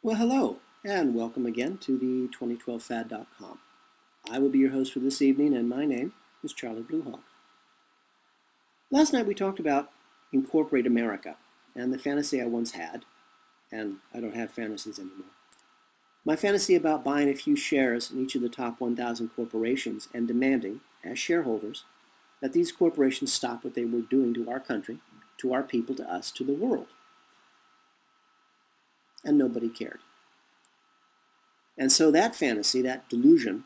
Well, hello, and welcome again to the 2012 Fad.com. I will be your host for this evening, and my name is Charlie Bluehawk. Last night we talked about Incorporate America and the fantasy I once had, and I don't have fantasies anymore. My fantasy about buying a few shares in each of the top 1,000 corporations and demanding, as shareholders, that these corporations stop what they were doing to our country, to our people, to us, to the world. And nobody cared. And so that fantasy, that delusion,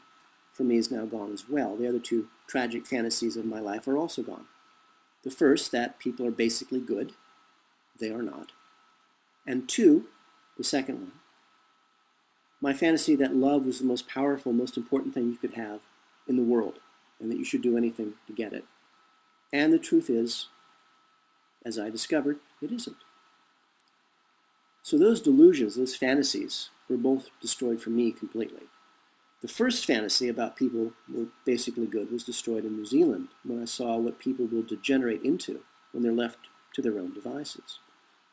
for me is now gone as well. The other two tragic fantasies of my life are also gone. The first, that people are basically good. They are not. And two, the second one, my fantasy that love was the most powerful, most important thing you could have in the world, and that you should do anything to get it. And the truth is, as I discovered, it isn't. So those delusions, those fantasies, were both destroyed for me completely. The first fantasy about people were basically good was destroyed in New Zealand when I saw what people will degenerate into when they're left to their own devices.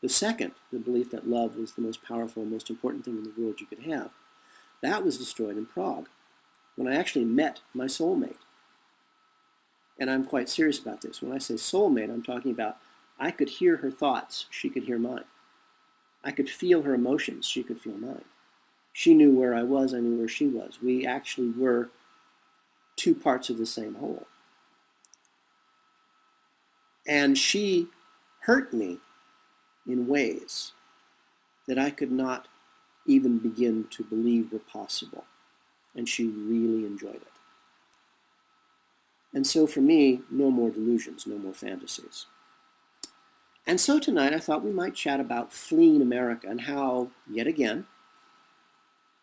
The second, the belief that love was the most powerful, most important thing in the world you could have, that was destroyed in Prague when I actually met my soulmate. And I'm quite serious about this. When I say soulmate, I'm talking about I could hear her thoughts, she could hear mine. I could feel her emotions, she could feel mine. She knew where I was, I knew where she was. We actually were two parts of the same whole. And she hurt me in ways that I could not even begin to believe were possible. And she really enjoyed it. And so for me, no more delusions, no more fantasies. And so tonight I thought we might chat about fleeing America and how, yet again,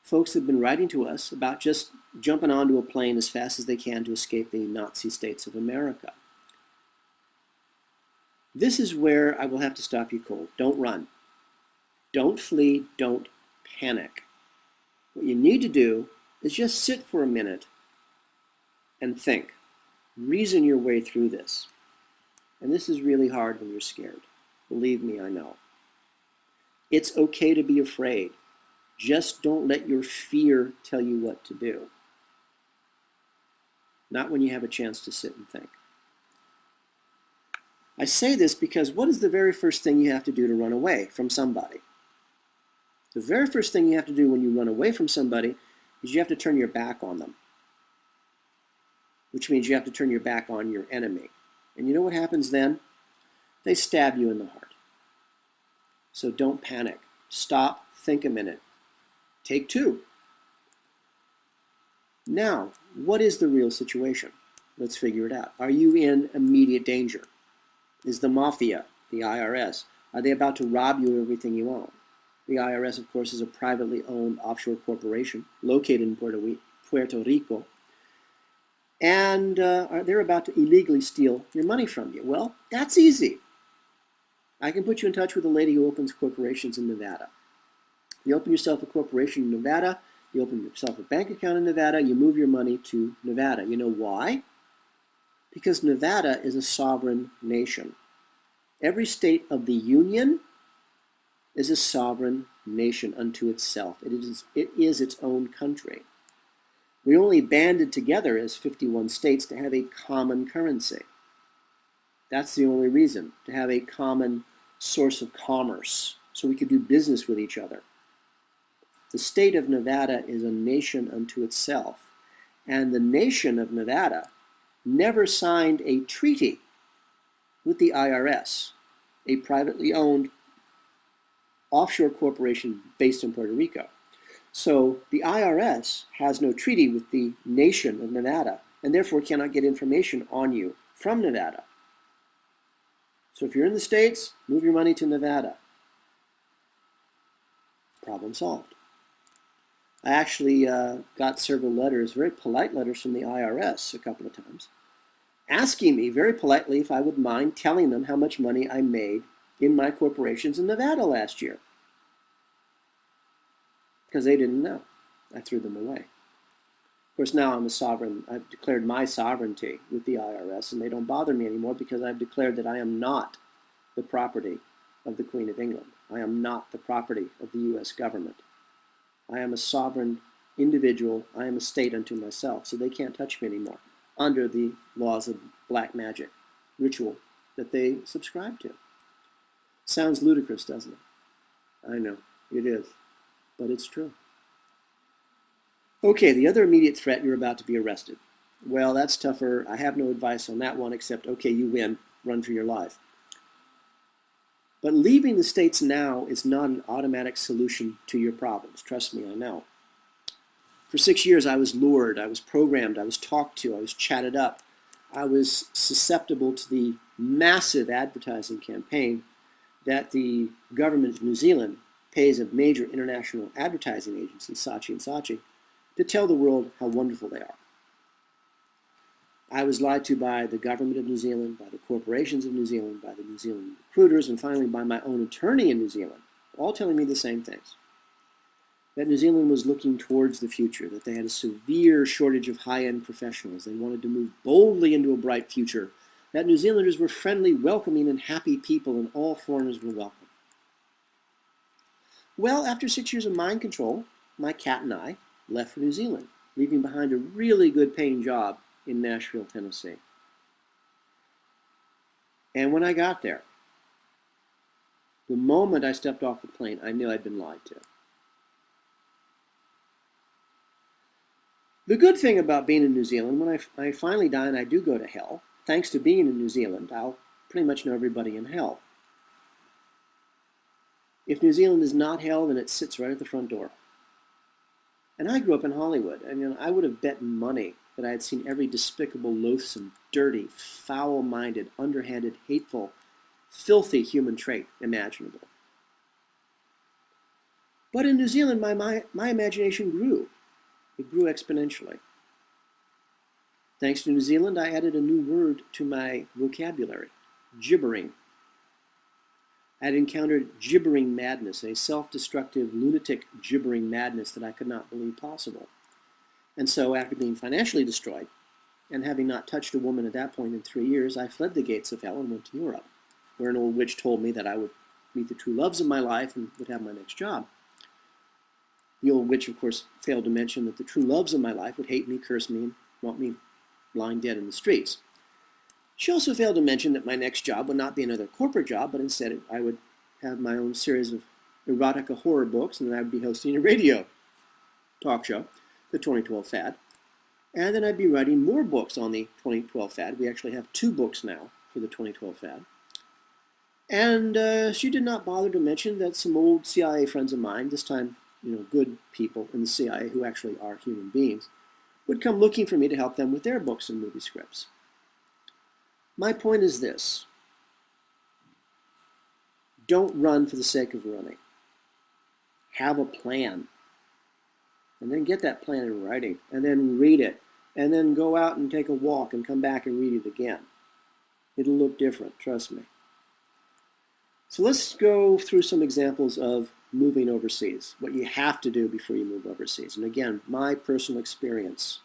folks have been writing to us about just jumping onto a plane as fast as they can to escape the Nazi states of America. This is where I will have to stop you cold. Don't run. Don't flee. Don't panic. What you need to do is just sit for a minute and think. Reason your way through this. And this is really hard when you're scared. Believe me, I know. It's okay to be afraid. Just don't let your fear tell you what to do. Not when you have a chance to sit and think. I say this because what is the very first thing you have to do to run away from somebody? The very first thing you have to do when you run away from somebody is you have to turn your back on them. Which means you have to turn your back on your enemy. And you know what happens then? They stab you in the heart. So don't panic. Stop, think a minute. Take two. Now, what is the real situation? Let's figure it out. Are you in immediate danger? Is the mafia, the IRS, are they about to rob you of everything you own? The IRS, of course, is a privately owned offshore corporation located in Puerto Rico. And they're about to illegally steal your money from you. Well, that's easy. I can put you in touch with a lady who opens corporations in Nevada. You open yourself a corporation in Nevada, you open yourself a bank account in Nevada, you move your money to Nevada. You know why? Because Nevada is a sovereign nation. Every state of the Union is a sovereign nation unto itself. It is its own country. We only banded together as 51 states to have a common currency. That's the only reason, to have a common source of commerce, so we could do business with each other. The state of Nevada is a nation unto itself, and the nation of Nevada never signed a treaty with the IRS, a privately owned offshore corporation based in Puerto Rico. So the IRS has no treaty with the nation of Nevada, and therefore cannot get information on you from Nevada. So if you're in the States, move your money to Nevada. Problem solved. I actually got several letters, very polite letters from the IRS a couple of times, asking me very politely if I would mind telling them how much money I made in my corporations in Nevada last year. Because they didn't know. I threw them away. Of course, now I'm a sovereign. I've declared my sovereignty with the IRS, and they don't bother me anymore because I've declared that I am not the property of the Queen of England. I am not the property of the U.S. government. I am a sovereign individual. I am a state unto myself, so they can't touch me anymore under the laws of black magic ritual that they subscribe to. Sounds ludicrous, doesn't it? I know, it is, but it's true. Okay, the other immediate threat, you're about to be arrested. Well, that's tougher. I have no advice on that one except, okay, you win, run for your life. But leaving the States now is not an automatic solution to your problems. Trust me, I know. For 6 years, I was lured, I was programmed, I was talked to, I was chatted up. I was susceptible to the massive advertising campaign that the government of New Zealand pays a major international advertising agency, Saatchi & Saatchi, to tell the world how wonderful they are. I was lied to by the government of New Zealand, by the corporations of New Zealand, by the New Zealand recruiters, and finally by my own attorney in New Zealand, all telling me the same things. That New Zealand was looking towards the future, that they had a severe shortage of high-end professionals. They wanted to move boldly into a bright future, that New Zealanders were friendly, welcoming, and happy people, and all foreigners were welcome. Well, after 6 years of mind control, my cat and I left for New Zealand, leaving behind a really good paying job in Nashville, Tennessee. And when I got there, the moment I stepped off the plane, I knew I'd been lied to. The good thing about being in New Zealand, when I finally die and I do go to hell, thanks to being in New Zealand, I'll pretty much know everybody in hell. If New Zealand is not hell, then it sits right at the front door. And I grew up in Hollywood. I mean, I would have bet money that I had seen every despicable, loathsome, dirty, foul-minded, underhanded, hateful, filthy human trait imaginable. But in New Zealand, my imagination grew. It grew exponentially. Thanks to New Zealand, I added a new word to my vocabulary, gibbering. I had encountered gibbering madness, a self-destructive, lunatic gibbering madness that I could not believe possible. And so, after being financially destroyed, and having not touched a woman at that point in 3 years, I fled the gates of hell and went to Europe, where an old witch told me that I would meet the true loves of my life and would have my next job. The old witch, of course, failed to mention that the true loves of my life would hate me, curse me, and want me lying dead in the streets. She also failed to mention that my next job would not be another corporate job, but instead I would have my own series of erotica horror books, and then I would be hosting a radio talk show, the 2012 Fad. And then I'd be writing more books on the 2012 Fad. We actually have 2 books now for the 2012 Fad. And she did not bother to mention that some old CIA friends of mine, this time, good people in the CIA who actually are human beings, would come looking for me to help them with their books and movie scripts. My point is this: don't run for the sake of running. Have a plan. And then get that plan in writing, and then read it, and then go out and take a walk and come back and read it again. It'll look different, trust me. So let's go through some examples of moving overseas, what you have to do before you move overseas. And again, my personal experience.